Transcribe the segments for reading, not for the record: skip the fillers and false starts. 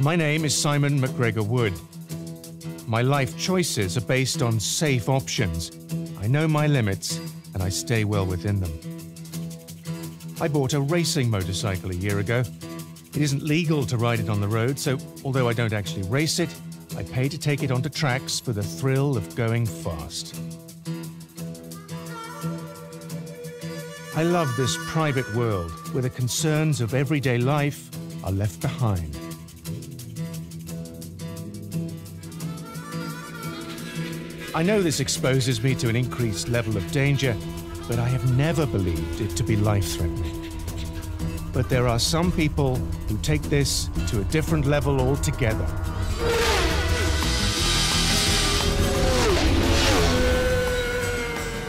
My name is Simon McGregor Wood. My life choices are based on safe options. I know my limits, and I stay well within them. I bought a racing motorcycle a year ago. It isn't legal to ride it on the road, so although I don't actually race it, I pay to take it onto tracks for the thrill of going fast. I love this private world where the concerns of everyday life are left behind. I know this exposes me to an increased level of danger, but I have never believed it to be life-threatening. But there are some people who take this to a different level altogether.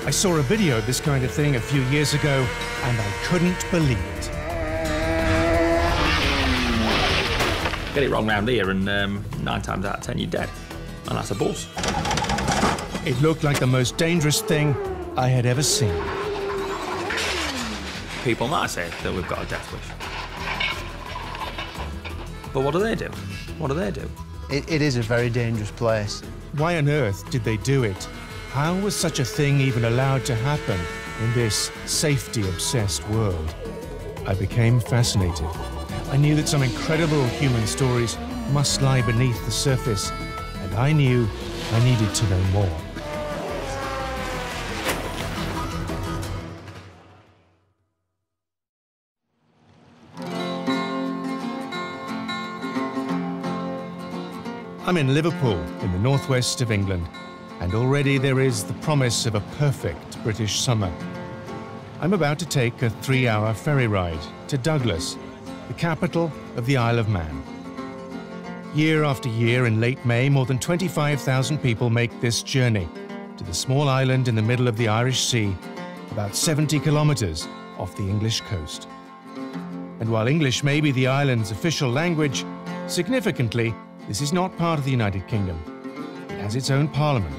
I saw a video of this kind of thing a few years ago, and I couldn't believe it. Get it wrong round here, and 9 times out of 10 you're dead. And that's a bus. It looked like the most dangerous thing I had ever seen. People might say that we've got a death wish. But what do they do? What do they do? It is a very dangerous place. Why on earth did they do it? How was such a thing even allowed to happen in this safety-obsessed world? I became fascinated. I knew that some incredible human stories must lie beneath the surface, and I knew I needed to know more. I'm in Liverpool, in the northwest of England, and already there is the promise of a perfect British summer. I'm about to take a 3-hour ferry ride to Douglas, the capital of the Isle of Man. Year after year in late May, more than 25,000 people make this journey to the small island in the middle of the Irish Sea, about 70 kilometers off the English coast. And while English may be the island's official language, significantly, this is not part of the United Kingdom. It has its own parliament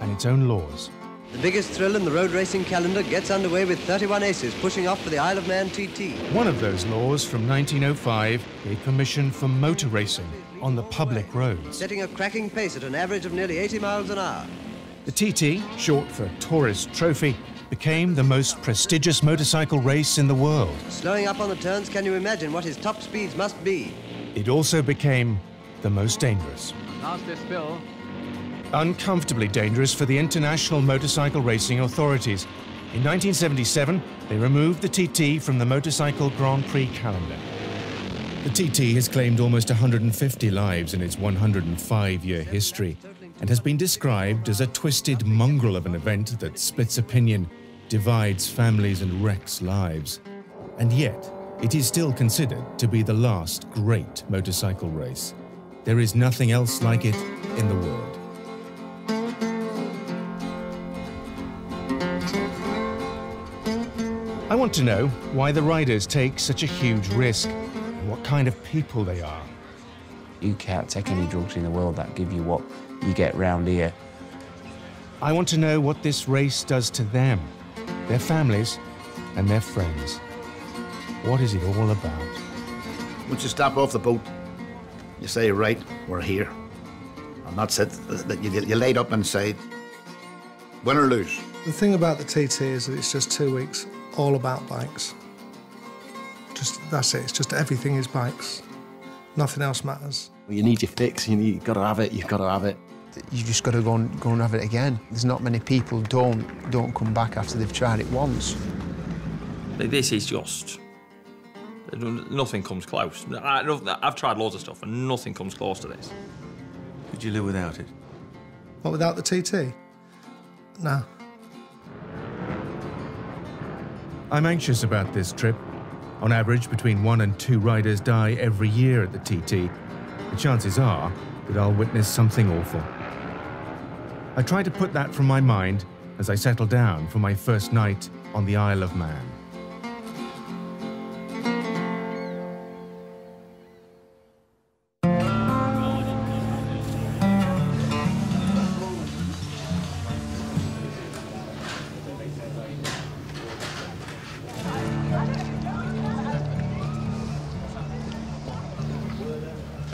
and its own laws. The biggest thrill in the road racing calendar gets underway with 31 aces pushing off for the Isle of Man TT. One of those laws from 1905 gave permission for motor racing on the public roads. Setting a cracking pace at an average of nearly 80 miles an hour. The TT, short for Tourist Trophy, became the most prestigious motorcycle race in the world. Slowing up on the turns, can you imagine what his top speeds must be? It also became the most dangerous. Nasty spill. Uncomfortably dangerous for the International Motorcycle Racing Authorities. In 1977, they removed the TT from the Motorcycle Grand Prix calendar. The TT has claimed almost 150 lives in its 105-year history and has been described as a twisted mongrel of an event that splits opinion, divides families and wrecks lives. And yet, it is still considered to be the last great motorcycle race. There is nothing else like it in the world. I want to know why the riders take such a huge risk and what kind of people they are. You can't take any drugs in the world that give you what you get round here. I want to know what this race does to them, their families, and their friends. What is it all about? Once you step off the boat, you say, right, we're here. And that's it. You laid up and say, win or lose. The thing about the TT is that it's just 2 weeks all about bikes. That's it. It's just everything is bikes. Nothing else matters. Well, you need your fix. You've got to have it. You've got to have it. You just got to go and have it again. There's not many people don't come back after they've tried it once. This is just... nothing comes close. I've tried loads of stuff and nothing comes close to this. Could you live without it? What, without the TT? No. I'm anxious about this trip. On average, between 1 and 2 riders die every year at the TT. The chances are that I'll witness something awful. I try to put that from my mind as I settle down for my first night on the Isle of Man.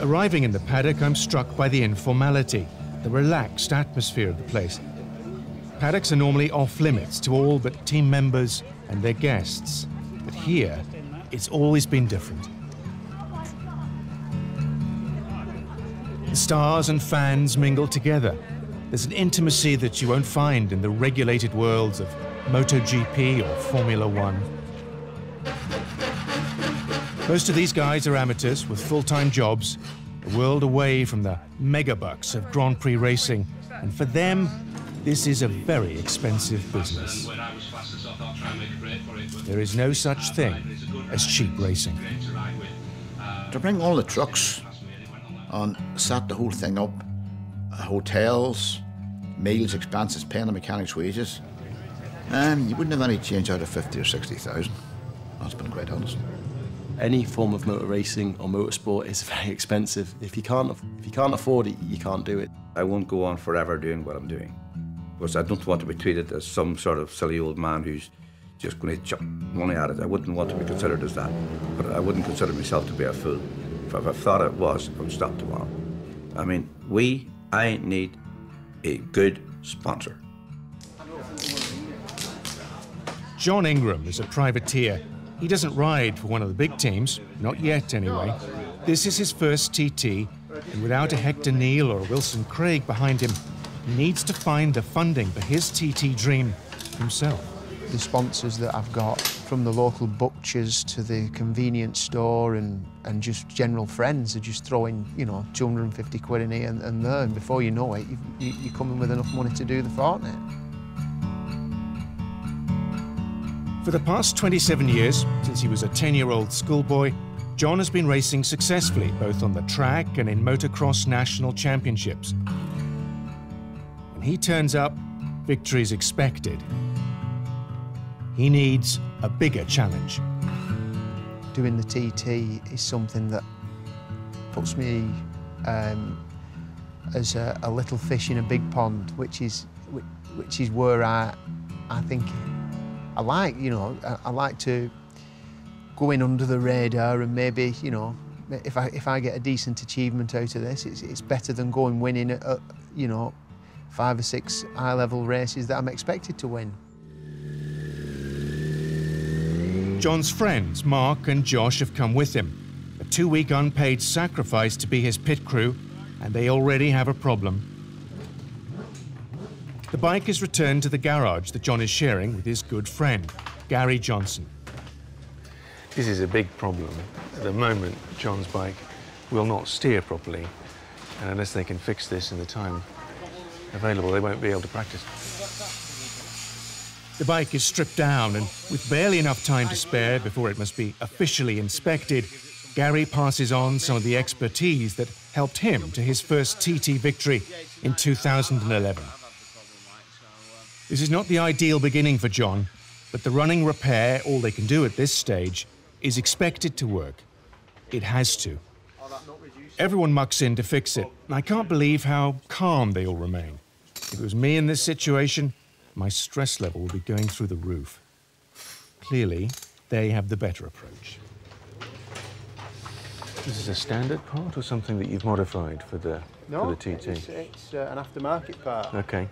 Arriving in the paddock, I'm struck by the informality, the relaxed atmosphere of the place. Paddocks are normally off-limits to all but team members and their guests. But here, it's always been different. The stars and fans mingle together. There's an intimacy that you won't find in the regulated worlds of MotoGP or Formula One. Most of these guys are amateurs with full-time jobs, a world away from the megabucks of Grand Prix racing, and for them, this is a very expensive business. There is no such thing as cheap racing. To bring all the trucks and set the whole thing up, hotels, meals, expenses, paying the mechanics' wages, you wouldn't have any change out of 50 or 60,000. That's been quite honest. Any form of motor racing or motorsport is very expensive. If you can't afford it, you can't do it. I won't go on forever doing what I'm doing, because I don't want to be treated as some sort of silly old man who's just going to chuck money at it. I wouldn't want to be considered as that, but I wouldn't consider myself to be a fool. If I thought it was, I would stop tomorrow. I mean, I need a good sponsor. John Ingram is a privateer. He doesn't ride for one of the big teams, not yet anyway. This is his first TT, and without a Hector Neal or a Wilson Craig behind him, he needs to find the funding for his TT dream himself. The sponsors that I've got, from the local butchers to the convenience store and just general friends, are just throwing, you know, 250 quid in here and there, and before you know it, you're coming with enough money to do the fortnight. For the past 27 years, since he was a 10-year-old schoolboy, John has been racing successfully, both on the track and in motocross national championships. When he turns up, victory's expected. He needs a bigger challenge. Doing the TT is something that puts me as a little fish in a big pond, which is where I think I like, you know, I like to go in under the radar, and maybe, you know, if I get a decent achievement out of this, it's better than going winning at, you know, 5 or 6 high-level races that I'm expected to win. John's friends, Mark and Josh, have come with him. A 2-week unpaid sacrifice to be his pit crew, and they already have a problem. The bike is returned to the garage that John is sharing with his good friend, Gary Johnson. This is a big problem. At the moment, John's bike will not steer properly, and unless they can fix this in the time available, they won't be able to practice. The bike is stripped down, and with barely enough time to spare before it must be officially inspected, Gary passes on some of the expertise that helped him to his first TT victory in 2011. This is not the ideal beginning for John, but the running repair, all they can do at this stage, is expected to work. It has to. Everyone mucks in to fix it, and I can't believe how calm they all remain. If it was me in this situation, my stress level would be going through the roof. Clearly, they have the better approach. This is a standard part or something that you've modified for the TT? It's an aftermarket part. Okay.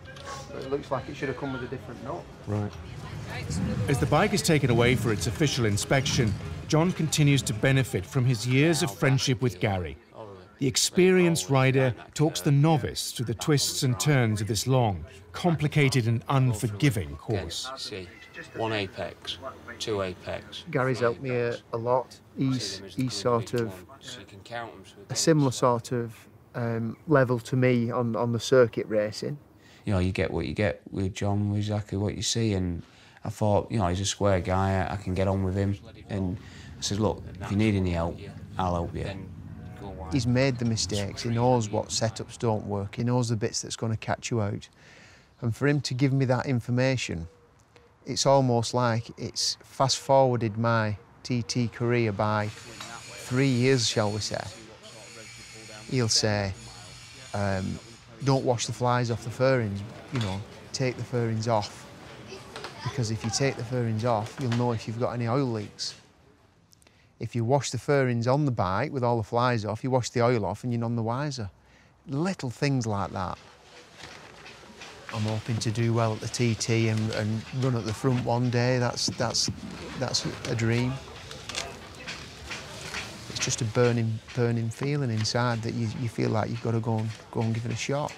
It looks like it should have come with a different nut. Right. As the bike is taken away for its official inspection, John continues to benefit from his years of friendship with Gary. The experienced rider talks the novice through the twists and turns of this long, complicated and unforgiving course. See, 1 apex, 2 apex. Gary's helped me a lot. He's sort of a similar sort of level to me on the circuit racing. You know, you get what you get with John, exactly what you see, and I thought, you know, he's a square guy, I can get on with him. And I said, look, if you need any help, I'll help you. He's made the mistakes, he knows what setups don't work, he knows the bits that's going to catch you out. And for him to give me that information, it's almost like it's fast-forwarded my TT career by 3 years, shall we say. He'll say, don't wash the flies off the fairings, you know, take the fairings off. Because if you take the fairings off, you'll know if you've got any oil leaks. If you wash the fairings on the bike with all the flies off, you wash the oil off and you're none the wiser. Little things like that. I'm hoping to do well at the TT and run at the front one day. That's a dream. It's just a burning feeling inside that you feel like you've got to go and give it a shot.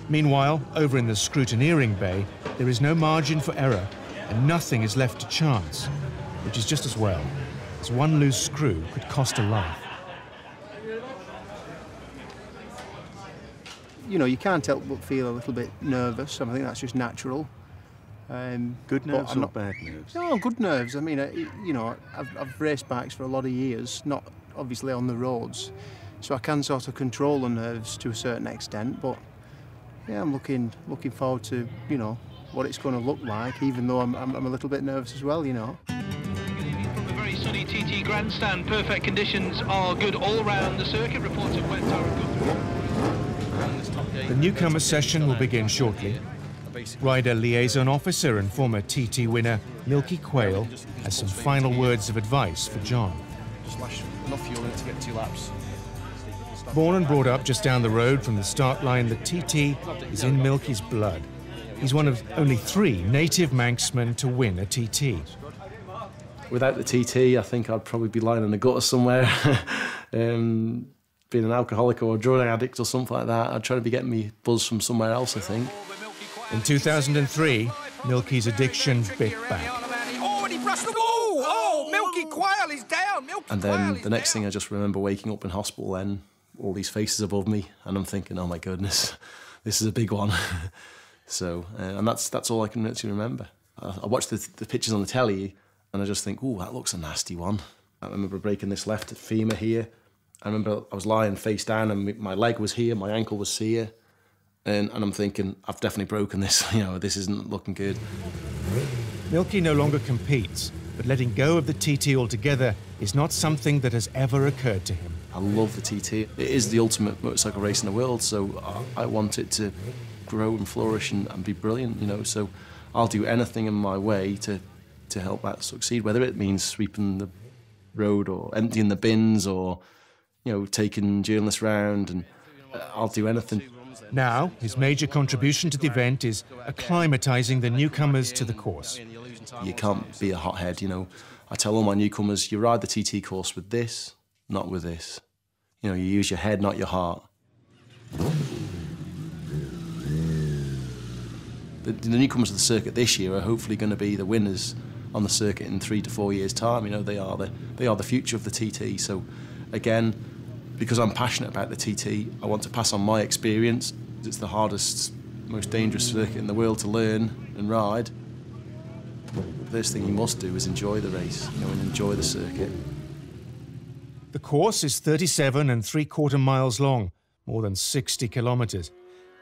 Meanwhile, over in the scrutineering bay, there is no margin for error and nothing is left to chance, which is just as well, as one loose screw could cost a life. You know, you can't help but feel a little bit nervous. I think that's just natural. Good nerves or bad nerves? No, good nerves. I mean, you know, I've raced bikes for a lot of years, not obviously on the roads, so I can sort of control the nerves to a certain extent. But yeah, I'm looking forward to, you know, what it's going to look like, even though I'm a little bit nervous as well, you know. From a very sunny TT grandstand, perfect conditions are good all round the circuit. Reports of wet are good. The newcomer session will begin shortly. Rider liaison officer and former TT winner Milky Quayle has some final words of advice for John. Just lash enough fuel in it to get 2 laps. Born and brought up just down the road from the start line, the TT is in Milky's blood. He's one of only 3 native Manxmen to win a TT. Without the TT, I think I'd probably be lying in the gutter somewhere. Being an alcoholic or a drug addict or something like that. I'd try to be getting me buzz from somewhere else, I think. In 2003, Milky's addiction bit back. And then the next thing I just remember waking up in hospital then, all these faces above me, and I'm thinking, oh my goodness, this is a big one. So, and that's all I can actually remember. I watch the pictures on the telly and I just think, oh, that looks a nasty one. I remember breaking this left femur here. I remember I was lying face down and my leg was here, my ankle was here. And I'm thinking, I've definitely broken this, you know, this isn't looking good. Milky no longer competes, but letting go of the TT altogether is not something that has ever occurred to him. I love the TT. It is the ultimate motorcycle race in the world, so I want it to grow and flourish and be brilliant, you know, so I'll do anything in my way to help that succeed, whether it means sweeping the road or emptying the bins or, you know, taking journalists round, and I'll do anything. Now, his major contribution to the event is acclimatising the newcomers to the course. You can't be a hothead, you know. I tell all my newcomers, you ride the TT course with this, not with this. You know, you use your head, not your heart. The newcomers of the circuit this year are hopefully going to be the winners on the circuit in 3 to 4 years' time. You know, they are the future of the TT. So, again, because I'm passionate about the TT, I want to pass on my experience. It's the hardest, most dangerous circuit in the world to learn and ride. The first thing you must do is enjoy the race, you know, and enjoy the circuit. The course is 37 3/4 miles long, more than 60 kilometres.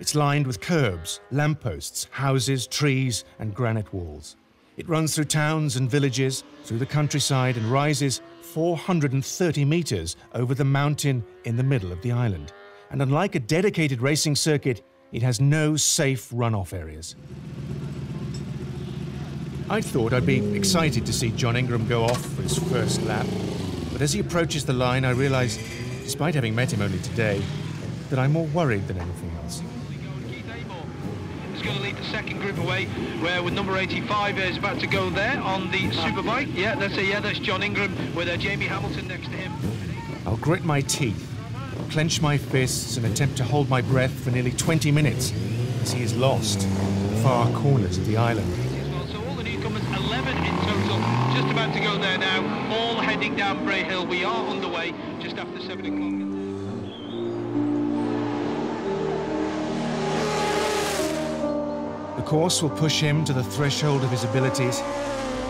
It's lined with curbs, lampposts, houses, trees and granite walls. It runs through towns and villages, through the countryside, and rises 430 metres over the mountain in the middle of the island. And unlike a dedicated racing circuit, it has no safe runoff areas. I thought I'd be excited to see John Ingram go off for his first lap, but as he approaches the line, I realise, despite having met him only today, that I'm more worried than anything else. He's going to lead the second group away, where with number 85 is about to go there on the superbike. Yeah, that's John Ingram with Jamie Hamilton next to him. I'll grit my teeth, clench my fists and attempt to hold my breath for nearly 20 minutes as he is lost in the far corners of the island. So all the newcomers, 11 in total, just about to go there now, all heading down Bray Hill. We are underway just after 7 o'clock. The course will push him to the threshold of his abilities.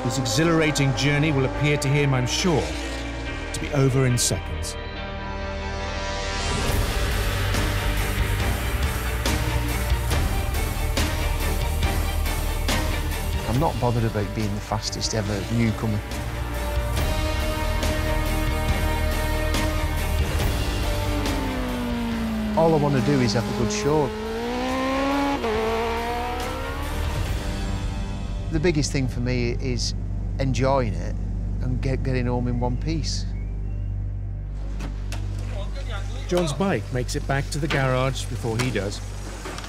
His exhilarating journey will appear to him, I'm sure, to be over in seconds. I'm not bothered about being the fastest ever newcomer. All I want to do is have a good show. The biggest thing for me is enjoying it and getting home in one piece. John's bike makes it back to the garage before he does.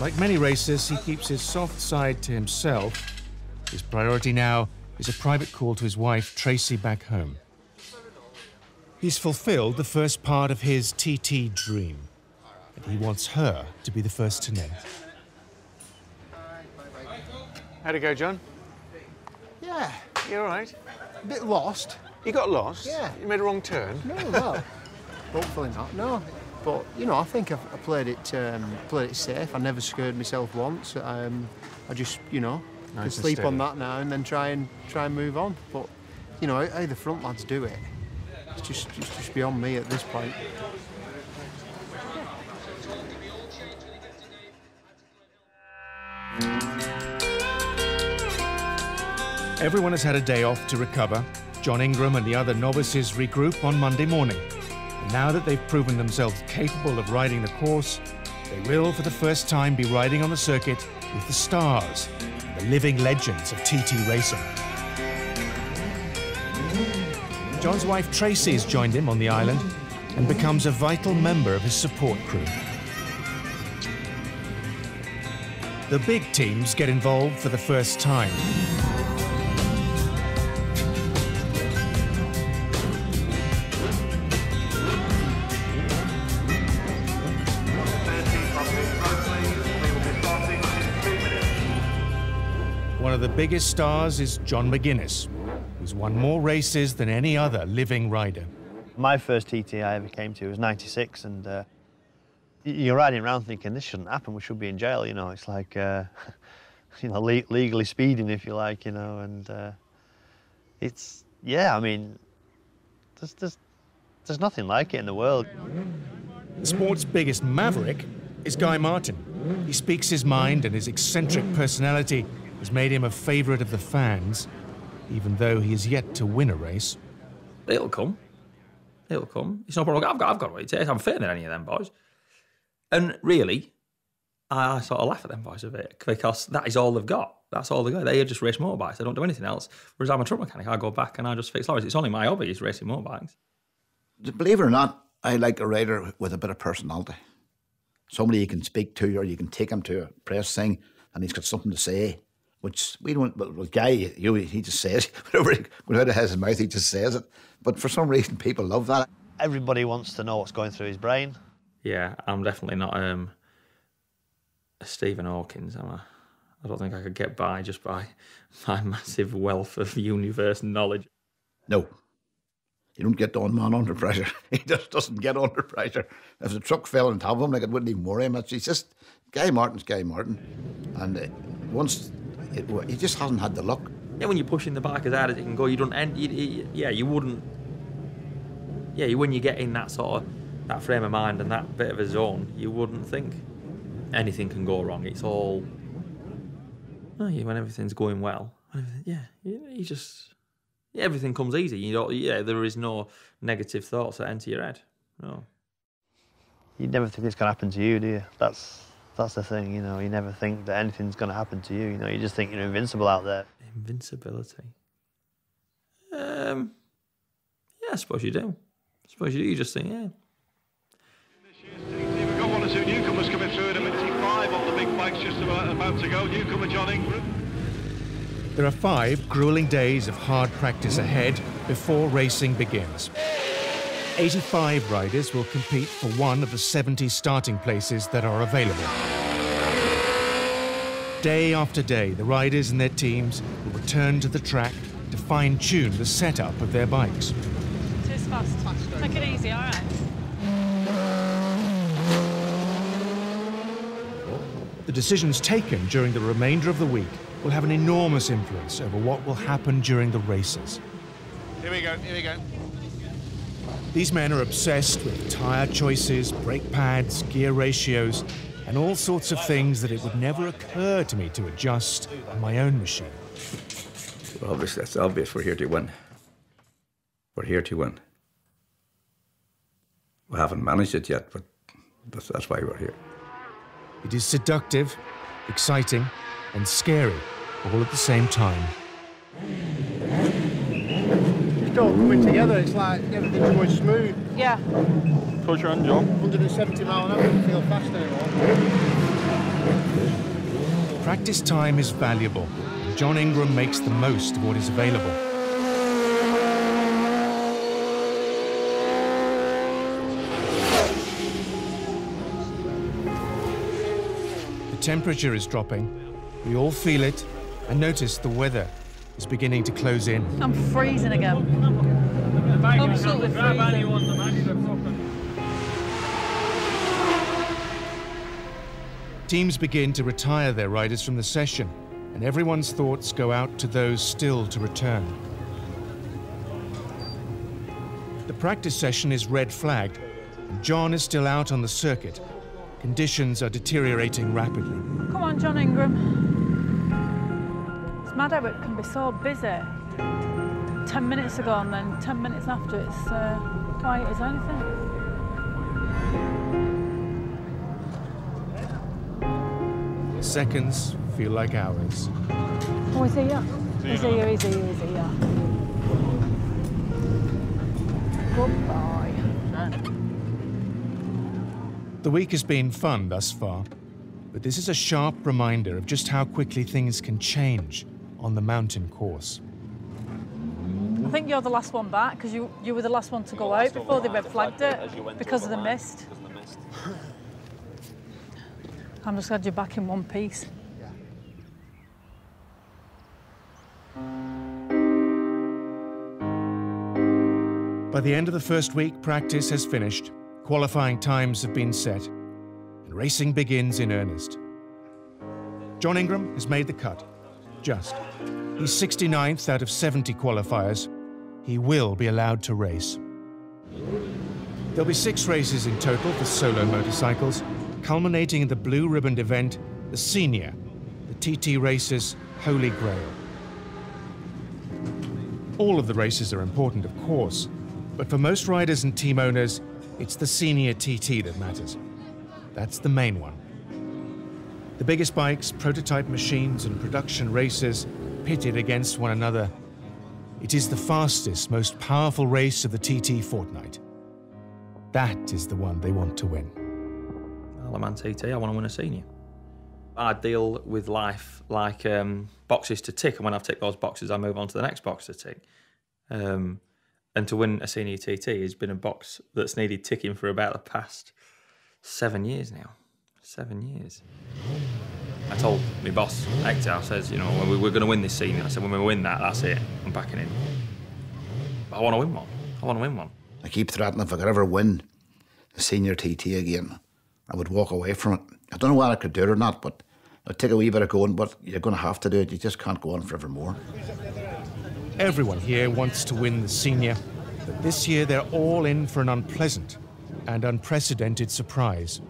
Like many racers, he keeps his soft side to himself. His priority now is a private call to his wife, Tracy, back home. He's fulfilled the first part of his TT dream, and he wants her to be the first to know. How'd it go, John? Yeah. You all right? A bit lost. You got lost? Yeah. You made a wrong turn? No, well, hopefully not, no. But, you know, I think I played it safe. I never scared myself once. I just, you know, could sleep on that now and then try and move on. But, you know, how the front lads do it, it's just beyond me at this point. Everyone has had a day off to recover. John Ingram and the other novices regroup on Monday morning. And now that they've proven themselves capable of riding the course, they will, for the first time, be riding on the circuit with the stars, the living legends of TT racing. John's wife Tracy's joined him on the island and becomes a vital member of his support crew. The big teams get involved for the first time. One of the biggest stars is John McGuinness, who's won more races than any other living rider. My first TT I ever came to was '96, and you're riding around thinking, this shouldn't happen, we should be in jail, you know. It's like, you know, legally speeding, if you like, you know, and it's, yeah, I mean, there's nothing like it in the world. The sport's biggest maverick is Guy Martin. He speaks his mind, and his eccentric personality has made him a favourite of the fans, even though he is yet to win a race. It'll come. It'll come. It's no problem. I've got what it takes. I'm fitter than any of them boys. And really, I sort of laugh at them boys a bit, because that is all they've got. That's all they've got. They just race motorbikes. They don't do anything else. Whereas I'm a truck mechanic. I go back and I just fix lorries. It's only my hobby is racing motorbikes. Believe it or not, I like a rider with a bit of personality. Somebody you can speak to, or you can take him to a press thing and he's got something to say, which we don't, well, Guy, he just says, whatever comes out of his mouth, he just says it. But for some reason, people love that. Everybody wants to know what's going through his brain. Yeah, I'm definitely not a Stephen Hawkins, am I? I don't think I could get by just by my massive wealth of universe knowledge. No. You don't get on man under pressure. He just doesn't get under pressure. If the truck fell on top of him, like, it wouldn't even worry him. It's just, Guy Martin's Guy Martin. And he just hasn't had the luck. Yeah, when you're pushing the bike as hard as it can go, you don't end. You wouldn't. Yeah, when you get in that sort of that frame of mind and that bit of a zone, you wouldn't think anything can go wrong. It's all. When everything's going well, you just. Everything comes easy. You don't. There is no negative thoughts that enter your head. No. You never think it's going to happen to you, do you? That's the thing, you know. You never think that anything's going to happen to you. You know, you just think you're invincible out there. Invincibility. Yeah, I suppose you do. You just think, yeah. We've got one or two newcomers coming through at a minute 5 on the big bikes just about to go. Newcomer John Ingram. There are 5 grueling days of hard practice ahead before racing begins. 85 riders will compete for one of the 70 starting places that are available. Day after day, the riders and their teams will return to the track to fine-tune the setup of their bikes. It's fast. Take it easy, all right? The decisions taken during the remainder of the week will have an enormous influence over what will happen during the races. Here we go. These men are obsessed with tyre choices, brake pads, gear ratios, and all sorts of things that it would never occur to me to adjust on my own machine. Well, obviously, that's obvious. We're here to win. We're here to win. We haven't managed it yet, but that's why we're here. It is seductive, exciting, and scary all at the same time. just all coming together. It's like everything's going smooth. Yeah. Push your hand, John. 170 mile an hour, doesn't feel fast anymore. Practice time is valuable. John Ingram makes the most of what is available. The temperature is dropping. We all feel it, and notice the weather is beginning to close in. I'm freezing again. Absolutely freezing. Teams begin to retire their riders from the session, and everyone's thoughts go out to those still to return. The practice session is red flagged, and John is still out on the circuit. Conditions are deteriorating rapidly. Come on, John Ingram. It's mad how it can be so busy. 10 minutes ago and then 10 minutes after it's quiet as anything. Seconds feel like hours. Oh, is he here? He's here, he's here, he's here. Goodbye. The week has been fun thus far, but this is a sharp reminder of just how quickly things can change on the mountain course. I think you're the last one back because you were the last one to go out before they red flagged it because of the mist. I'm just glad you're back in one piece. By the end of the first week, practice has finished, qualifying times have been set, and racing begins in earnest. John Ingram has made the cut. Just. He's 69th out of 70 qualifiers. He will be allowed to race. There'll be 6 races in total for solo motorcycles, culminating in the blue-ribboned event, the Senior, the TT Racers' Holy Grail. All of the races are important, of course, but for most riders and team owners, it's the Senior TT that matters. That's the main one. The biggest bikes, prototype machines, and production racers pitted against one another. It is the fastest, most powerful race of the TT fortnight. That is the one they want to win. I'm on TT, I want to win a Senior. I deal with life like boxes to tick, and when I've ticked those boxes, I move on to the next box to tick. And to win a Senior TT has been a box that's needed ticking for about the past 7 years now. 7 years. I told my boss, Hector, I says, you know, we're going to win this Senior. I said, when we win that, that's it. I'm backing in. But I want to win one. I want to win one. I keep threatening if I could ever win a Senior TT again, I would walk away from it. I don't know whether I could do it or not, but I'd take a wee bit of going, but you're going to have to do it. You just can't go on forevermore. Everyone here wants to win the Senior, but this year they're all in for an unpleasant and unprecedented surprise.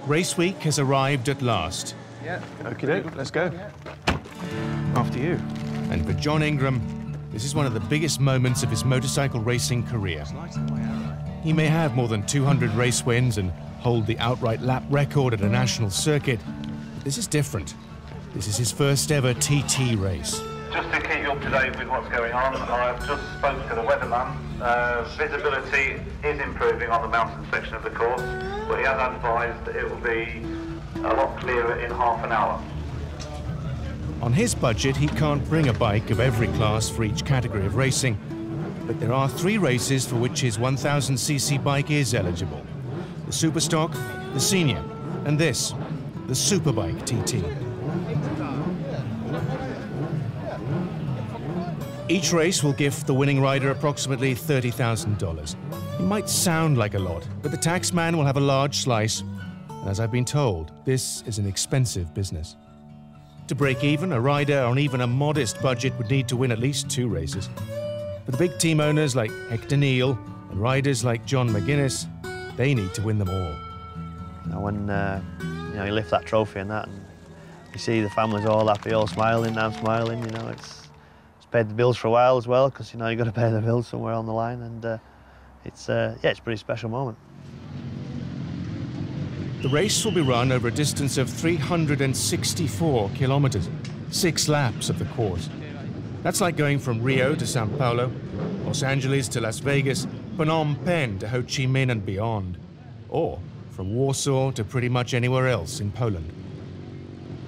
Race week has arrived at last. Yeah, okie doke, let's go. After you. And for John Ingram, this is one of the biggest moments of his motorcycle racing career. He may have more than 200 race wins and hold the outright lap record at a national circuit, but this is different. This is his first ever TT race. Just to keep you up to date with what's going on, I've just spoke to the weatherman. Visibility is improving on the mountain section of the course, but he has advised that it will be a lot clearer in half an hour. On his budget, he can't bring a bike of every class for each category of racing, but there are 3 races for which his 1000cc bike is eligible. The Superstock, the Senior, and this, the Superbike TT. Each race will give the winning rider approximately $30,000. It might sound like a lot, but the tax man will have a large slice, and as I've been told, this is an expensive business. To break even, a rider on even a modest budget would need to win at least 2 races. But the big team owners like Hector Neal and riders like John McGuinness, they need to win them all. You know, when you lift that trophy and that, and you see the families all happy, all smiling, I'm smiling, you know, it's paid the bills for a while as well, because, you know, you've got to pay the bills somewhere on the line, and it's yeah, it's a pretty special moment. The race will be run over a distance of 364 kilometers, 6 laps of the course. That's like going from Rio to Sao Paulo, Los Angeles to Las Vegas, Phnom Penh to Ho Chi Minh and beyond, or from Warsaw to pretty much anywhere else in Poland.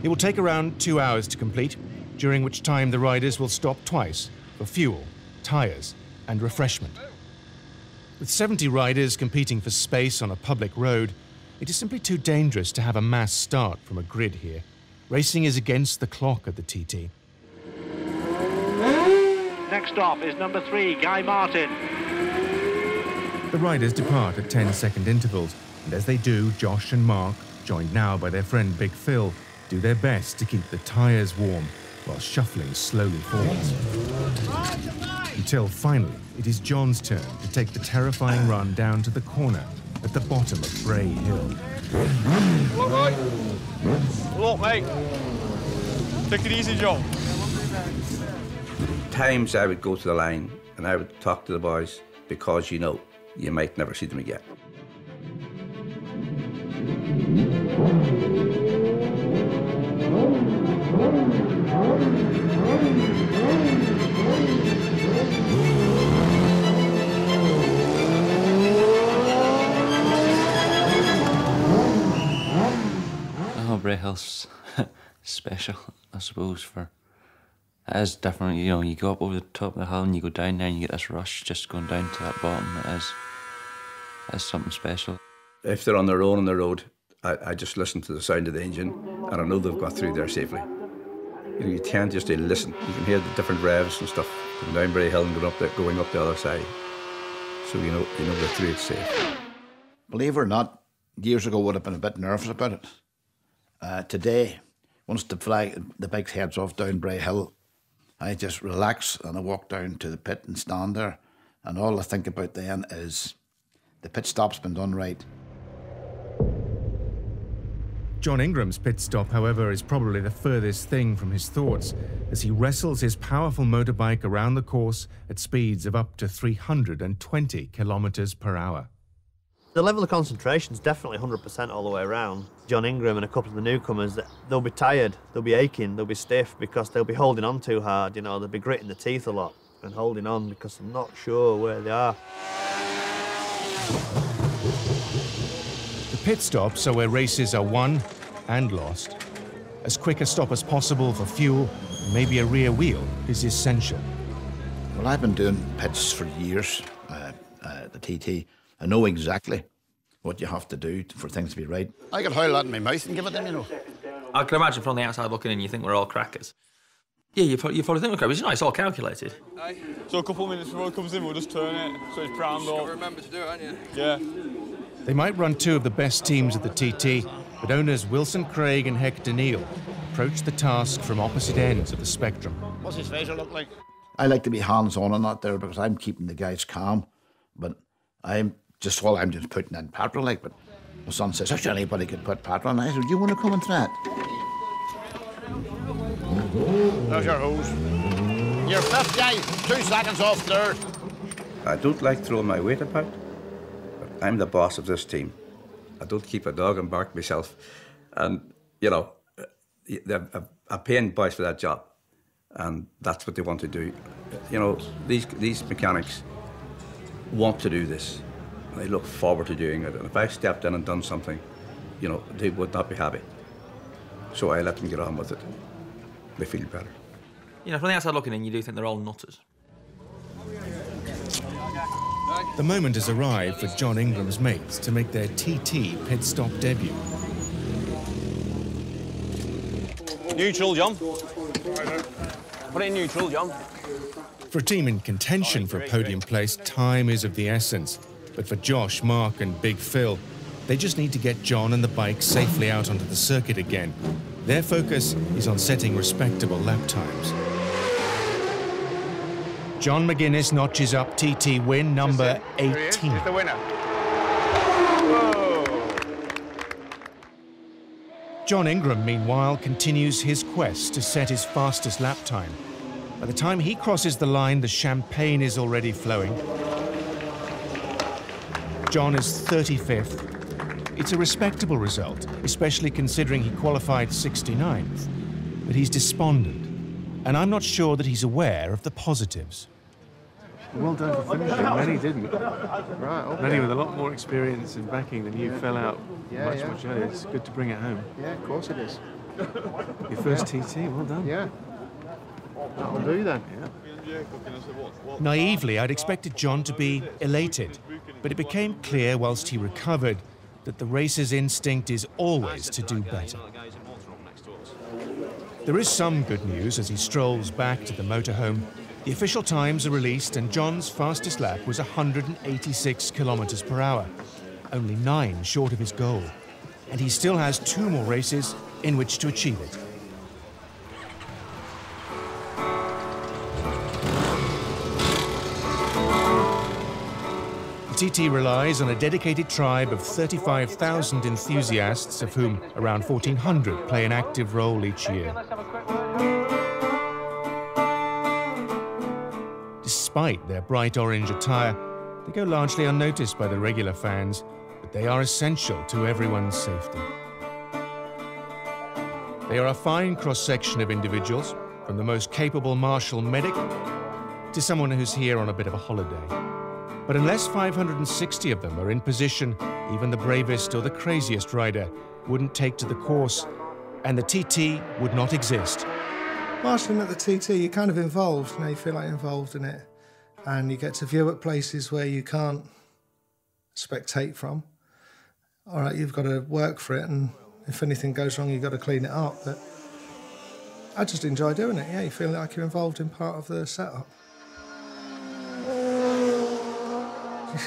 It will take around 2 hours to complete, during which time the riders will stop twice for fuel, tires, and refreshment. With 70 riders competing for space on a public road, it is simply too dangerous to have a mass start from a grid here. Racing is against the clock at the TT. Next off is number 3, Guy Martin. The riders depart at 10-second intervals, and as they do, Josh and Mark, joined now by their friend Big Phil, do their best to keep the tyres warm while shuffling slowly forwards. Until finally, it is John's turn to take the terrifying run down to the corner at the bottom of Bray Hill. Look, mate. Take it easy, John. Times I would go to the line and I would talk to the boys because you know you might never see them again. Oh, Bray Hill's special, I suppose, for it is different. You know, you go up over the top of the hill and you go down there and you get this rush just going down to that bottom. It is something special. If they're on their own on the road, I just listen to the sound of the engine and I know they've got through there safely. You know, you tend just to listen. You can hear the different revs and stuff coming down Bray Hill and going up the other side. So you know they're through it safe. Believe it or not, years ago I would have been a bit nervous about it. Today, once the bike heads off down Bray Hill, I just relax and I walk down to the pit and stand there, and all I think about then is the pit stop's been done right. John Ingram's pit stop, however, is probably the furthest thing from his thoughts as he wrestles his powerful motorbike around the course at speeds of up to 320 kilometers per hour. The level of concentration is definitely 100% all the way around. John Ingram and a couple of the newcomers, they'll be tired, they'll be aching, they'll be stiff because they'll be holding on too hard, you know, they'll be gritting the teeth a lot and holding on because I'm not sure where they are. The pit stops are where races are won and lost. As quick a stop as possible for fuel, maybe a rear wheel, is essential. Well, I've been doing pits for years, the TT. I know exactly what you have to do for things to be right. I could howl that in my mouth and give it them, you know. I can imagine from the outside looking in, you think we're all crackers. Yeah, you probably think we're crackers. You know, it's all calculated. Aye. So a couple of minutes before it comes in, we'll just turn it so it's primed up. Remember to do it, aren't you? Yeah. They might run two of the best teams at the TT, but owners Wilson Craig and Hector Neal approach the task from opposite ends of the spectrum. What's his face look like? I like to be hands-on on that there because I'm keeping the guys calm, but I'm just putting in petrol, like. But my son says, "If anybody could put petrol in," I said, "Do you want to come and try it?" There's your hose. You're fifth, guy. 2 seconds off third. I don't like throwing my weight about, but I'm the boss of this team. I don't keep a dog and bark myself, and you know, I'm paying boys for that job, and that's what they want to do. You know, these mechanics want to do this. They look forward to doing it, and if I stepped in and done something, you know, they would not be happy. So I let them get on with it. They feel better. You know, from the outside looking in, you do think they're all nutters. The moment has arrived for John Ingram's mates to make their TT pit stop debut. Neutral, John. Put it in neutral, John. For a team in contention for a podium place, time is of the essence. But for Josh, Mark and Big Phil, they just need to get John and the bike safely out onto the circuit again. Their focus is on setting respectable lap times. John McGuinness notches up TT win number 18. He's the winner. John Ingram, meanwhile, continues his quest to set his fastest lap time. By the time he crosses the line, the champagne is already flowing. John is 35th. It's a respectable result, especially considering he qualified 69th. But he's despondent, and I'm not sure that he's aware of the positives. Well done for finishing. Many didn't. Right, okay. Many with a lot more experience and backing than you fell out much earlier. It's good to bring it home. Yeah, of course it is. Your first TT, well done. Yeah. That'll do then. Yeah. Naively, I'd expected John to be elated, but it became clear whilst he recovered that the racer's instinct is always to do better. There is some good news as he strolls back to the motorhome. The official times are released and John's fastest lap was 186 kilometres per hour, only 9 short of his goal. And he still has 2 more races in which to achieve it. The TT relies on a dedicated tribe of 35,000 enthusiasts, of whom around 1,400 play an active role each year. Despite their bright orange attire, they go largely unnoticed by the regular fans, but they are essential to everyone's safety. They are a fine cross-section of individuals, from the most capable martial medic to someone who's here on a bit of a holiday. But unless 560 of them are in position, even the bravest or the craziest rider wouldn't take to the course, and the TT would not exist. Marshalling at the TT, you're kind of involved, you feel like you're involved in it. And you get to view at places where you can't spectate from. All right, you've got to work for it, and if anything goes wrong, you've got to clean it up. But I just enjoy doing it, you feel like you're involved in part of the setup.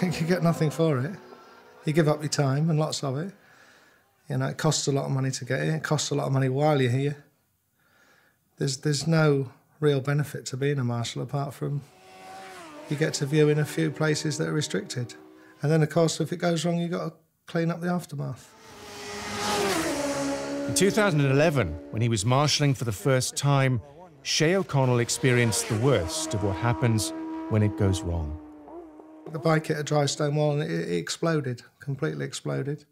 You get nothing for it. You give up your time, and lots of it. It costs a lot of money to get here. It costs a lot of money while you're here. There's no real benefit to being a marshal apart from you get to view in a few places that are restricted. And then, of course, if it goes wrong, you've got to clean up the aftermath. In 2011, when he was marshalling for the first time, Shay O'Connell experienced the worst of what happens when it goes wrong. The bike hit a dry stone wall and it exploded, completely exploded.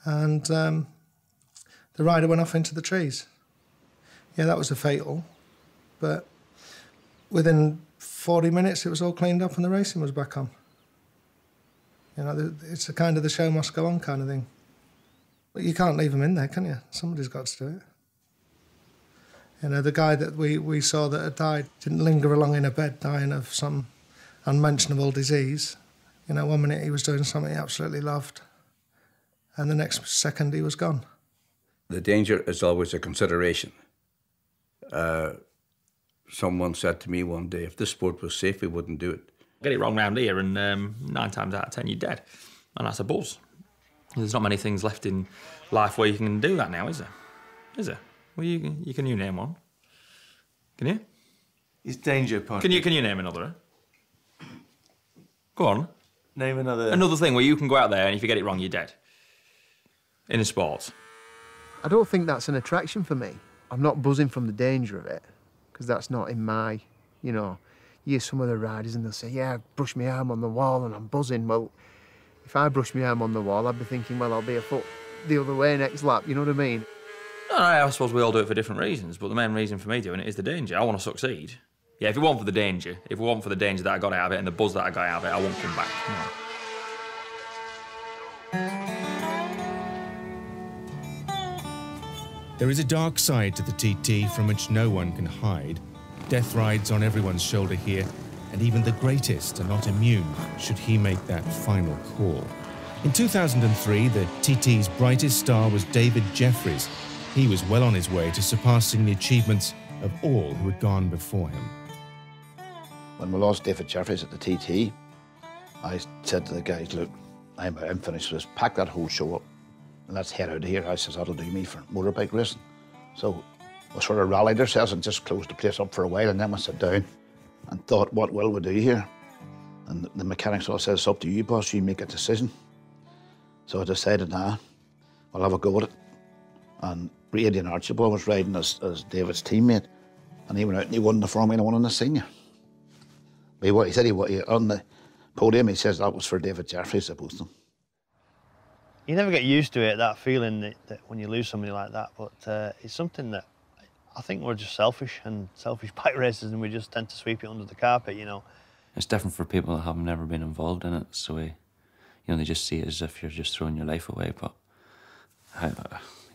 And the rider went off into the trees. Yeah, that was a fatal, but within 40 minutes it was all cleaned up and the racing was back on. It's a kind of the show must go on kind of thing. But you can't leave them in there, can you? Somebody's got to do it. The guy that we saw that had died didn't linger along in a bed dying of some unmentionable disease. 1 minute he was doing something he absolutely loved, and the next second he was gone. The danger is always a consideration. Someone said to me one day, if this sport was safe, we wouldn't do it. Get it wrong round here and 9 times out of 10 you're dead. And that's a buzz. There's not many things left in life where you can do that now, is there? Is there? Well, can you name one? Can you? It's danger punch. Can you name another? Go on. Name another. Another thing where you can go out there and if you get it wrong, you're dead. In a sport. I don't think that's an attraction for me. I'm not buzzing from the danger of it, because that's not in my, you hear some of the riders and they'll say, yeah, I brush my arm on the wall and I'm buzzing. Well, if I brush my arm on the wall, I'd be thinking, well, I'll be a foot the other way next lap, you know what I mean? No, I suppose we all do it for different reasons, but the main reason for me doing it is the danger. I want to succeed. Yeah, if it weren't for the danger, that I got out of it and the buzz that I got out of it, I won't come back. No. There is a dark side to the TT from which no one can hide. Death rides on everyone's shoulder here, and even the greatest are not immune should he make that final call. In 2003, the TT's brightest star was David Jeffries. He was well on his way to surpassing the achievements of all who had gone before him. When we lost David Jeffries at the TT, I said to the guys, look, I'm finished with this. Pack that whole show up and let's head out of here. I says, that'll do me for motorbike racing. So we sort of rallied ourselves and just closed the place up for a while, and then we sat down and thought, what will we do here? And the mechanics all said, it's up to you, boss, you make a decision. So I decided, nah, we'll have a go at it. And Brady and Archibald was riding as David's teammate, and he went out and he won the Formula 1 in the senior. But he said on the podium, he says that was for David Jeffries, I both of them. You never get used to it, that feeling that when you lose somebody like that, but it's something that I think we're just selfish bike racers, and we just tend to sweep it under the carpet, you know. It's different for people that have never been involved in it, so you know, they just see it as if you're just throwing your life away, but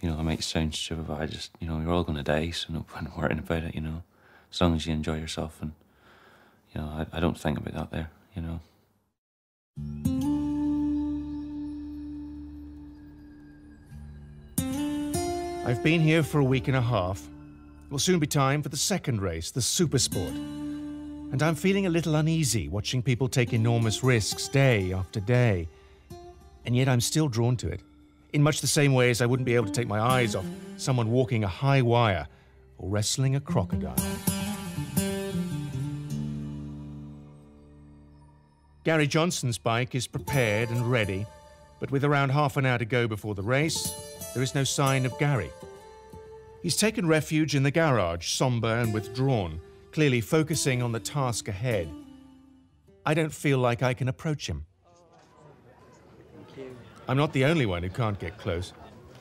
you know, it might sound stupid, but you know, you're all going to die, so no point worrying about it, you know, as long as you enjoy yourself. And you know, I don't think about that there, you know. I've been here for a week and a half. It will soon be time for the second race, the Super Sport. And I'm feeling a little uneasy watching people take enormous risks day after day. And yet I'm still drawn to it, in much the same way as I wouldn't be able to take my eyes off someone walking a high wire or wrestling a crocodile. Gary Johnson's bike is prepared and ready, but with around half an hour to go before the race, there is no sign of Gary. He's taken refuge in the garage, somber and withdrawn, clearly focusing on the task ahead. I don't feel like I can approach him. I'm not the only one who can't get close.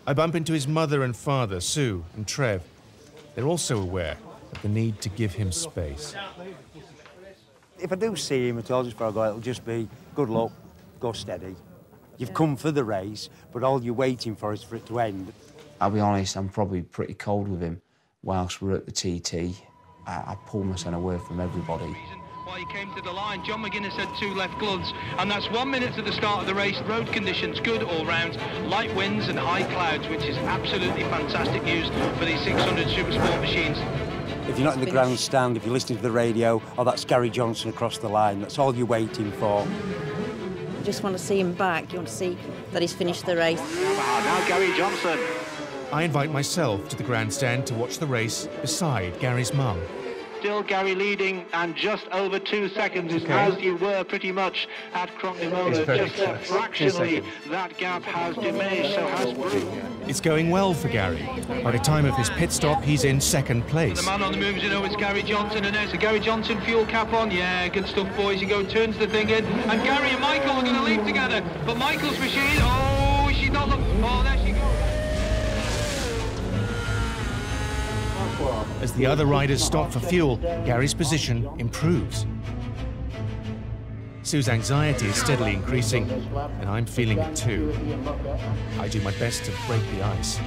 I bump into his mother and father, Sue and Trev. They're also aware of the need to give him space. If I do see him at all just before I go, it'll just be good luck, go steady. You've come for the race, but all you're waiting for is for it to end. I'll be honest, I'm probably pretty cold with him. Whilst we're at the TT, I pull myself away from everybody. While he came to the line, John McGuinness had 2 left gloves, and that's 1 minute to the start of the race. Road conditions good all round, light winds and high clouds, which is absolutely fantastic news for these 600 Super Sport machines. If you're not in the grandstand, if you're listening to the radio, oh, that's Gary Johnson across the line. That's all you're waiting for. You just want to see him back. You want to see that he's finished the race. Now Gary Johnson. I invite myself to the grandstand to watch the race beside Gary's mum. Still Gary leading, and just over 2 seconds, as you were pretty much at Crockney-Mola. Just fractionally, that gap has diminished, so has Bruce. It's going well for Gary. By the time of his pit stop, he's in second place. The man on the move, you know, it's Gary Johnson, and there's a Gary Johnson fuel cap on. Yeah, good stuff, boys. You go, turns the thing in, and Gary and Michael are going to leave together. But Michael's machine, oh, she doesn't. Oh, there she goes. As the other riders stop for fuel, Gary's position improves. Sue's anxiety is steadily increasing, and I'm feeling it too. I do my best to break the ice.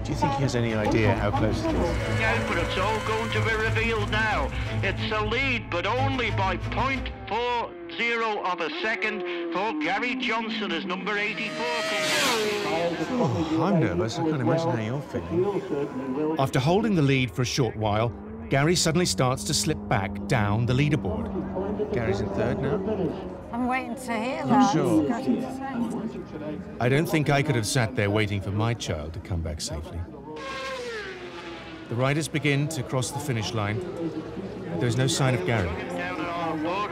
Do you think he has any idea how close it is? No, but it's all going to be revealed now. It's a lead, but only by 0.40 of a second for Gary Johnson as number 84 comes Oh, I'm nervous. I can't imagine how you're feeling. After holding the lead for a short while, Gary suddenly starts to slip back down the leaderboard. Gary's in third now. I'm waiting to hear Not that. sure. I don't think I could have sat there waiting for my child to come back safely. The riders begin to cross the finish line. There's no sign of Gary.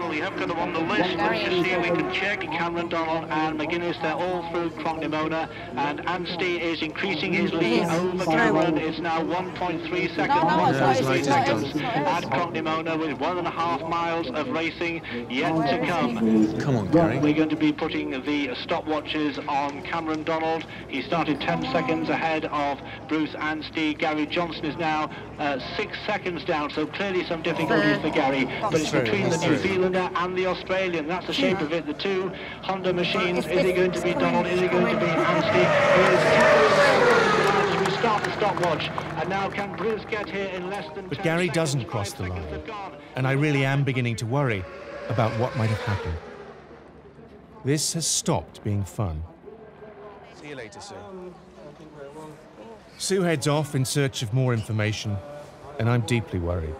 We have got them on the list. Let's just see if we can check. Cameron Donald and McGuinness, they're all through Crockney-Mola, and Anstey is increasing his lead over Cameron. It's now 1.3 seconds. At Crockney-Mola with 1.5 miles of racing yet to come. Come on, Gary. We're going to be putting the stopwatches on Cameron Donald. He started 10 seconds ahead of Bruce Anstey. Gary Johnson is now 6 seconds down, so clearly some difficulties for Gary. But it's between the New Zealander and the Australian. That's the shape of it. The 2 Honda machines. Is it going to be Donald? Is it going to be Anstey? We start the stopwatch. And now can Bruce get here in less than 10 But Gary seconds? doesn't cross the line, and I really am beginning to worry about what might have happened. This has stopped being fun. See you later, Sue. Sue heads off in search of more information, and I'm deeply worried.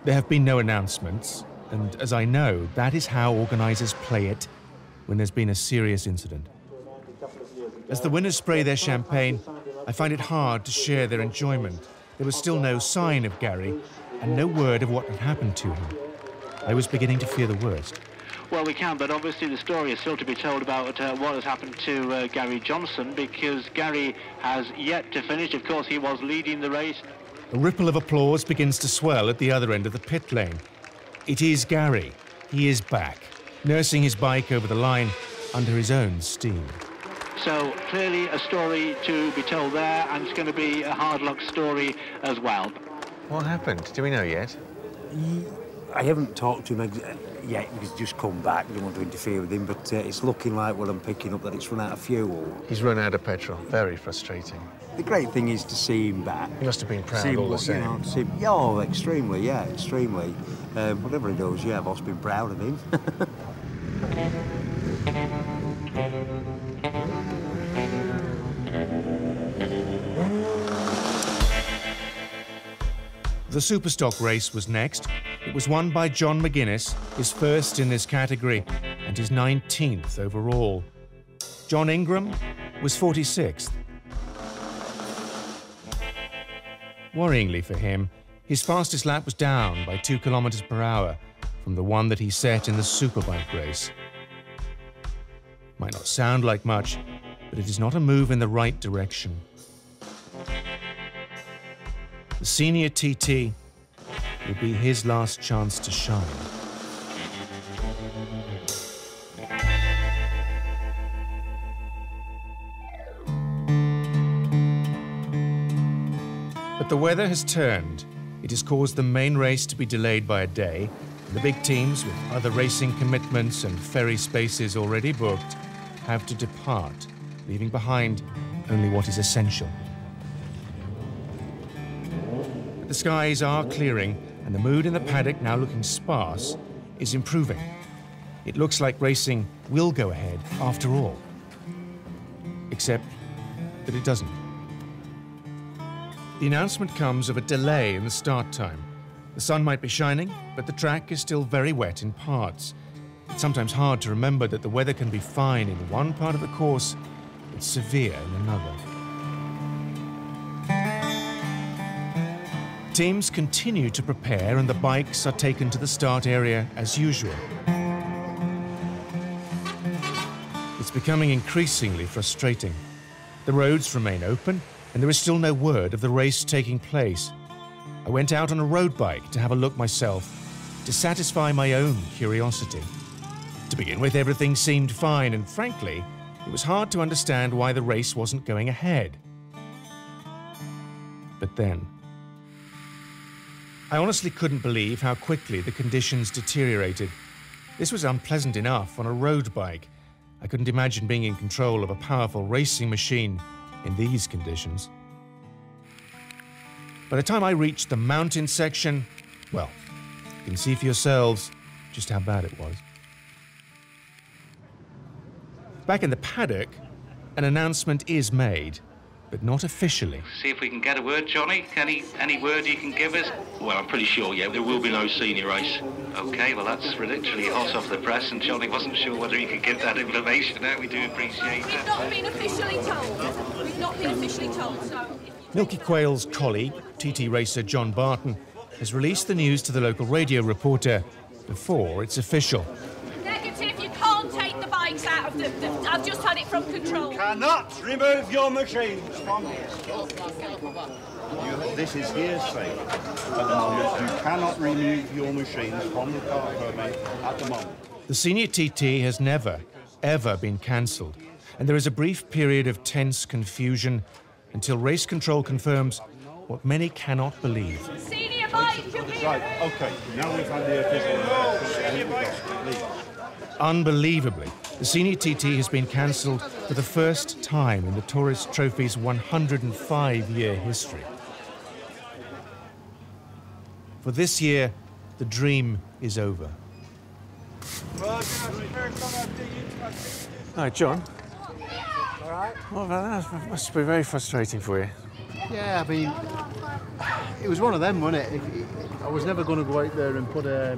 There have been no announcements, and as I know, that is how organisers play it when there's been a serious incident. As the winners spray their champagne, I find it hard to share their enjoyment. There was still no sign of Gary, and no word of what had happened to him. I was beginning to fear the worst. Well, we can, but obviously the story is still to be told about what has happened to Gary Johnson, because Gary has yet to finish. Of course, he was leading the race. A ripple of applause begins to swell at the other end of the pit lane. It is Gary. He is back, nursing his bike over the line under his own steam. So clearly a story to be told there, and it's going to be a hard luck story as well. What happened? Do we know yet? I haven't talked to him yet because he's just come back. I don't want to interfere with him, but it's looking like what I'm picking up that it's run out of fuel. He's run out of petrol. Very frustrating. The great thing is to see him back. He must have been proud all the same. Oh, extremely, yeah, extremely. Whatever he does, yeah, boss been proud of him. The Superstock race was next. It was won by John McGuinness, his first in this category, and his 19th overall. John Ingram was 46th. Worryingly for him, his fastest lap was down by 2 kilometers per hour from the one that he set in the Superbike race. Might not sound like much, but it is not a move in the right direction. The senior TT will be his last chance to shine. But the weather has turned. It has caused the main race to be delayed by a day. And the big teams, with other racing commitments and ferry spaces already booked, have to depart, leaving behind only what is essential. The skies are clearing, and the mood in the paddock, now looking sparse, is improving. It looks like racing will go ahead after all. Except that it doesn't. The announcement comes of a delay in the start time. The sun might be shining, but the track is still very wet in parts. It's sometimes hard to remember that the weather can be fine in one part of the course, but severe in another. Teams continue to prepare and the bikes are taken to the start area as usual. It's becoming increasingly frustrating. The roads remain open and there is still no word of the race taking place. I went out on a road bike to have a look myself, to satisfy my own curiosity. To begin with, everything seemed fine, and frankly, it was hard to understand why the race wasn't going ahead. But then, I honestly couldn't believe how quickly the conditions deteriorated. This was unpleasant enough on a road bike. I couldn't imagine being in control of a powerful racing machine in these conditions. By the time I reached the mountain section, well, you can see for yourselves just how bad it was. Back in the paddock, an announcement is made, but not officially. See if we can get a word, Johnny. Any word you can give us? Well, I'm pretty sure, yeah, there will be no senior race. OK, well, that's literally hot off the press, and Johnny wasn't sure whether he could give that information out. We do appreciate that. We've not been officially told. We've not been officially told, so... Milky Quail's colleague, TT racer John Barton, has released the news to the local radio reporter before it's official. Negative, you can't take the bikes out of the... I've just had it from control. Cannot remove your machines from here. This is hearsay at the moment. You cannot remove your machines from the car permit at the moment. The senior TT has never, ever been cancelled, and there is a brief period of tense confusion until race control confirms what many cannot believe. Senior bike should be... Right, OK, now we've had the official... Unbelievably, the senior TT has been cancelled for the first time in the Tourist Trophy's 105-year history. For this year, the dream is over. Hi, John. All right. What about that? It must be very frustrating for you. Yeah, I mean, it was one of them, wasn't it? I was never going to go out there and put a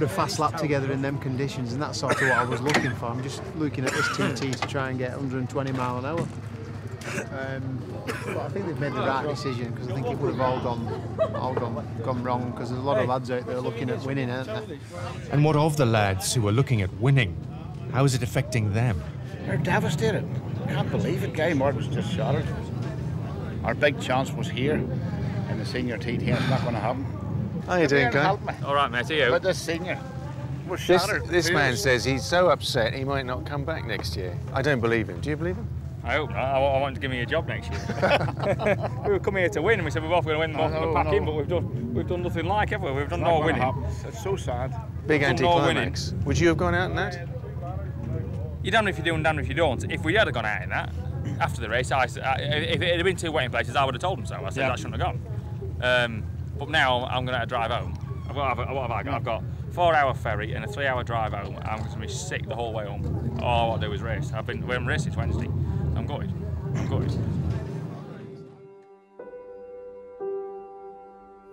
fast lap together in them conditions, and that's sort of what I was looking for. I'm just looking at this TT to try and get 120 mile an hour. But I think they've made the right decision, because I think it would have all gone wrong, because there's a lot of lads out there looking at winning, aren't there? And what of the lads who are looking at winning? How is it affecting them? They're devastated. Can't believe it. Gary Morton's just shattered. Our big chance was here in the senior TT, and it's not going to happen. How are you doing, Guy? Help me. All right, mate, are you? About this senior. was shattered. This man says he's so upset he might not come back next year. I don't believe him. Do you believe him? I hope not. I want him to give me a job next year. We were coming here to win, and we said we're both going to win the pack in, but we've done nothing like, have we? We've done no winning. It's so sad. Big anti-climax. Would you have gone out in that? You're damned if you do and damned if you don't. If we had gone out in that, after the race, if it had been 2 wetting places, I would have told them so. I said that shouldn't have gone. But now I'm going to drive home. What have I got? I've got a 4-hour ferry and a 3-hour drive home. I'm going to be sick the whole way home. All I want to do is race. We haven't raced since Wednesday. I'm gutted.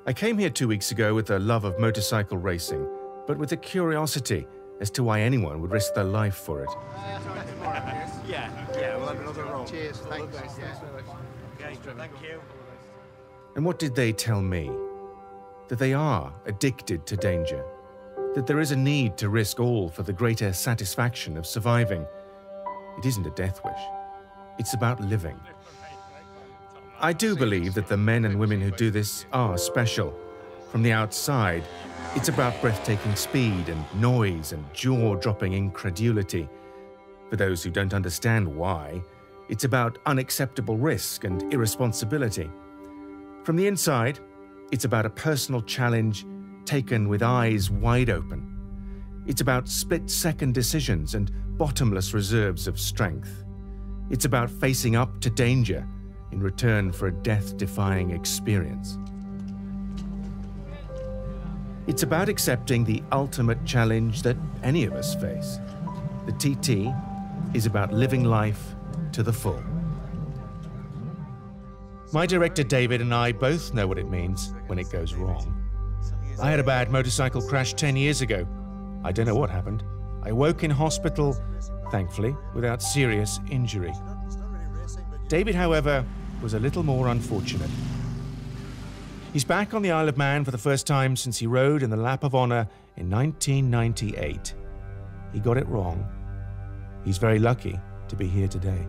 I came here 2 weeks ago with a love of motorcycle racing, but with a curiosity as to why anyone would risk their life for it. Yeah, we'll have another roll. Cheers, thanks. Okay, thank you. And what did they tell me? That they are addicted to danger, that there is a need to risk all for the greater satisfaction of surviving. It isn't a death wish. It's about living. I do believe that the men and women who do this are special. From the outside, it's about breathtaking speed and noise and jaw-dropping incredulity. For those who don't understand why, it's about unacceptable risk and irresponsibility. From the inside, it's about a personal challenge taken with eyes wide open. It's about split-second decisions and bottomless reserves of strength. It's about facing up to danger in return for a death-defying experience. It's about accepting the ultimate challenge that any of us face. The TT is about living life to the full. My director David and I both know what it means when it goes wrong. I had a bad motorcycle crash 10 years ago. I don't know what happened. I woke in hospital, thankfully, without serious injury. David, however, was a little more unfortunate. He's back on the Isle of Man for the first time since he rode in the Lap of Honour in 1998. He got it wrong. He's very lucky to be here today.